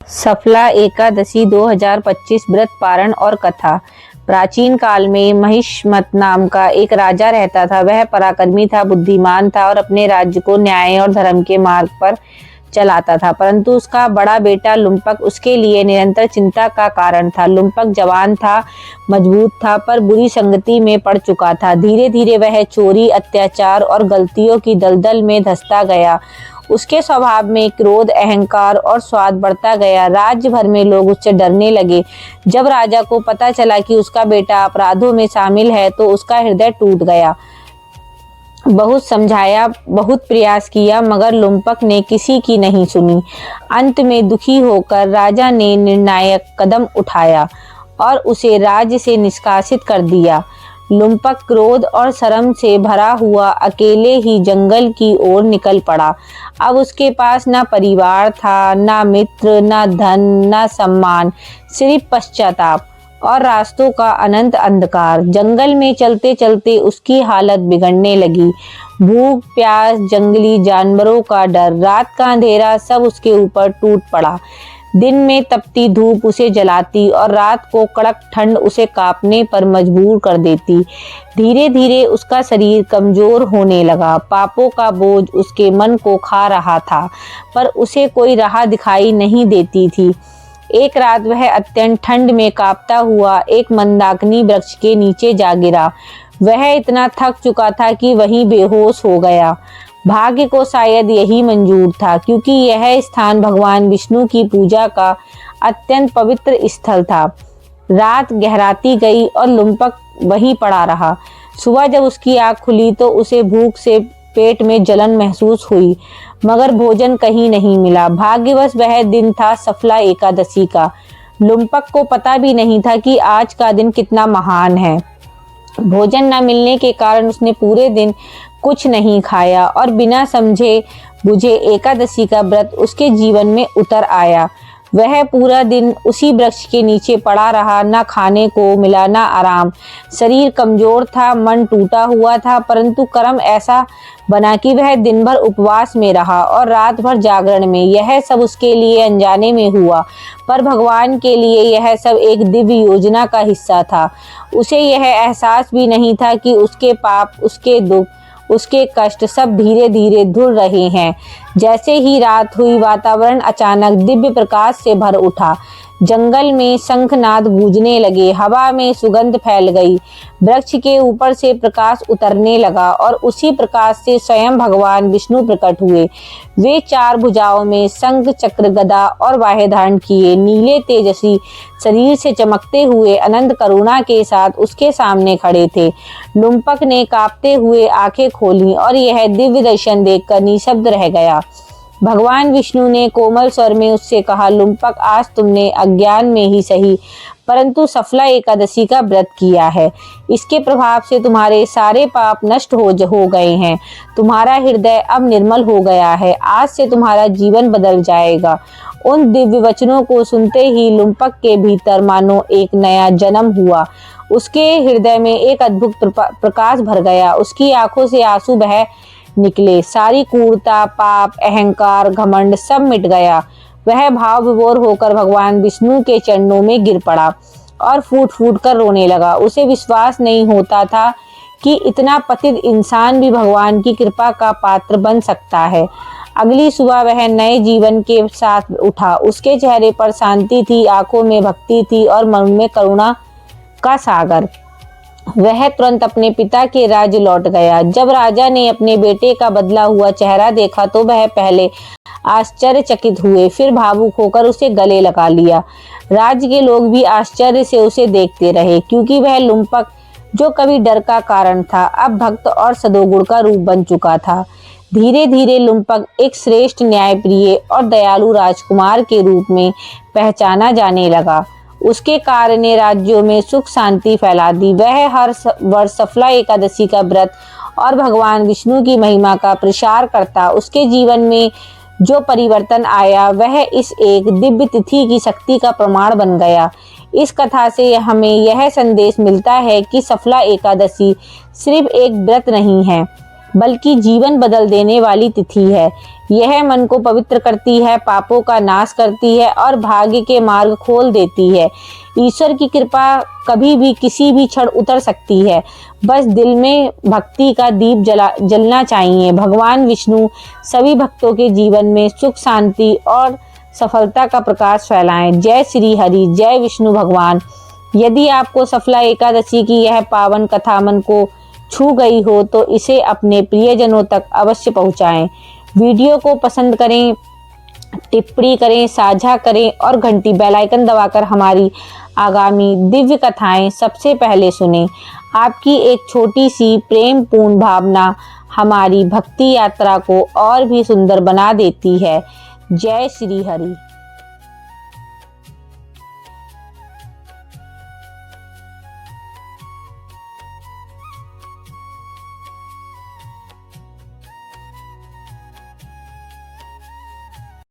सफला एकादशी 2025 व्रत पारण और कथा। प्राचीन काल में महिष्मत नाम का एक राजा रहता था। वह पराक्रमी था, बुद्धिमान था और अपने राज्य को न्याय और धर्म के मार्ग पर चलाता था। परंतु उसका बड़ा बेटा लुम्पक उसके लिए निरंतर चिंता का कारण था। लुम्पक जवान था, मजबूत था, पर बुरी संगति में पड़ चुका था। धीरे धीरे वह चोरी, अत्याचार और गलतियों की दलदल में धंसता गया। उसके स्वभाव में क्रोध, अहंकार और स्वार्थ बढ़ता गया। राज्य भर में लोग उससे डरने लगे। जब राजा को पता चला कि उसका बेटा अपराधों में शामिल है तो उसका हृदय टूट गया। बहुत समझाया, बहुत प्रयास किया, मगर लुम्पक ने किसी की नहीं सुनी। अंत में दुखी होकर राजा ने निर्णायक कदम उठाया और उसे राज्य से निष्कासित कर दिया। लुम्पक क्रोध और शर्म से भरा हुआ अकेले ही जंगल की ओर निकल पड़ा। अब उसके पास ना परिवार था, ना मित्र, ना धन, ना सम्मान, सिर्फ पश्चाताप और रास्तों का अनंत अंधकार। जंगल में चलते चलते उसकी हालत बिगड़ने लगी। भूख, प्यास, जंगली जानवरों का डर, रात का अंधेरा सब उसके ऊपर टूट पड़ा। दिन में तपती धूप उसे जलाती और रात को कड़क ठंड उसे कांपने पर मजबूर कर देती। धीरे धीरे उसका शरीर कमजोर होने लगा। पापों का बोझ उसके मन को खा रहा था, पर उसे कोई राह दिखाई नहीं देती थी। एक रात वह अत्यंत ठंड में कांपता हुआ एक मंदाकिनी वृक्ष के नीचे जा गिरा। वह इतना थक चुका था कि वहीं बेहोश हो गया। भाग्य को शायद यही मंजूर था, क्योंकि यह स्थान भगवान विष्णु की पूजा का अत्यंत पवित्र स्थल था। रात गहराती गई और लुम्पक वहीं पड़ा रहा। सुबह जब उसकी आँख खुली तो उसे भूख से पेट में जलन महसूस हुई, मगर भोजन कहीं नहीं मिला। भाग्यवश वह दिन था सफला एकादशी का। लुम्पक को पता भी नहीं था कि आज का दिन कितना महान है। भोजन न मिलने के कारण उसने पूरे दिन कुछ नहीं खाया और बिना समझे बुझे एकादशी का व्रत उसके जीवन में उतर आया। वह पूरा दिन उसी वृक्ष के नीचे पड़ा रहा, ना खाने को मिला ना आराम। शरीर कमजोर था, मन टूटा हुआ था, परंतु कर्म ऐसा बना कि वह दिन भर उपवास में रहा और रात भर जागरण में। यह सब उसके लिए अनजाने में हुआ, पर भगवान के लिए यह सब एक दिव्य योजना का हिस्सा था। उसे यह एहसास भी नहीं था कि उसके पाप, उसके दुख, उसके कष्ट सब धीरे धीरे धुल रहे हैं। जैसे ही रात हुई, वातावरण अचानक दिव्य प्रकाश से भर उठा। जंगल में शंखनाद गूंजने लगे, हवा में सुगंध फैल गई, वृक्ष के ऊपर से प्रकाश उतरने लगा और उसी प्रकाश से स्वयं भगवान विष्णु प्रकट हुए। वे 4 भुजाओं में शंख, चक्र, गदा और वाहे धारण किए, नीले तेजस्वी शरीर से चमकते हुए अनंत करुणा के साथ उसके सामने खड़े थे। लुम्पक ने कांपते हुए आंखें खोली और यह दिव्य दर्शन देखकर निशब्द रह गया। भगवान विष्णु ने कोमल स्वर में उससे कहा, लुम्पक, आज तुमने अज्ञान में ही सही परंतु सफला एकादशी का व्रत किया है। इसके प्रभाव से तुम्हारे सारे पाप नष्ट हो गए हैं। तुम्हारा हृदय अब निर्मल हो गया है। आज से तुम्हारा जीवन बदल जाएगा। उन दिव्य वचनों को सुनते ही लुम्पक के भीतर मानो एक नया जन्म हुआ। उसके हृदय में एक अद्भुत प्रकाश भर गया। उसकी आंखों से आंसू बह निकले। सारी क्रूरता, पाप, अहंकार, घमंड सब मिट गया। वह भाव विभोर होकर भगवान विष्णु के चरणों में गिर पड़ा और फूट फूट कर रोने लगा। उसे विश्वास नहीं होता था कि इतना पतित इंसान भी भगवान की कृपा का पात्र बन सकता है। अगली सुबह वह नए जीवन के साथ उठा। उसके चेहरे पर शांति थी, आंखों में भक्ति थी और मन में करुणा का सागर। वह तुरंत अपने पिता के राज्य लौट गया। जब राजा ने अपने बेटे का बदला हुआ चेहरा देखा तो वह पहले आश्चर्यचकित हुए, फिर भावुक होकर उसे गले लगा लिया। राज्य के लोग भी आश्चर्य से उसे देखते रहे, क्योंकि वह लुम्पक, जो कभी डर का कारण था, अब भक्त और सदोगुण का रूप बन चुका था। धीरे धीरे लुम्पक एक श्रेष्ठ, न्यायप्रिय और दयालु राजकुमार के रूप में पहचाना जाने लगा। उसके कार्य ने राज्यों में सुख शांति फैला दी। वह हर वर्ष सफला एकादशी का व्रत और भगवान विष्णु की महिमा का प्रसार करता। उसके जीवन में जो परिवर्तन आया वह इस एक दिव्य तिथि की शक्ति का प्रमाण बन गया। इस कथा से हमें यह संदेश मिलता है कि सफला एकादशी सिर्फ एक व्रत नहीं है, बल्कि जीवन बदल देने वाली तिथि है। यह मन को पवित्र करती है, पापों का नाश करती है और भाग्य के मार्ग खोल देती है। ईश्वर की कृपा कभी भी किसी भी क्षण उतर सकती है, बस दिल में भक्ति का दीप जलना चाहिए। भगवान विष्णु सभी भक्तों के जीवन में सुख, शांति और सफलता का प्रकाश फैलाएं। जय श्री हरि, जय विष्णु भगवान। यदि आपको सफला एकादशी की यह पावन कथा मन को छू गई हो तो इसे अपने प्रियजनों तक अवश्य पहुंचाएं। वीडियो को पसंद करें, टिप्पणी करें, साझा करें और घंटी बेल आइकन दबाकर हमारी आगामी दिव्य कथाएं सबसे पहले सुनें। आपकी एक छोटी सी प्रेम पूर्ण भावना हमारी भक्ति यात्रा को और भी सुंदर बना देती है। जय श्री हरि।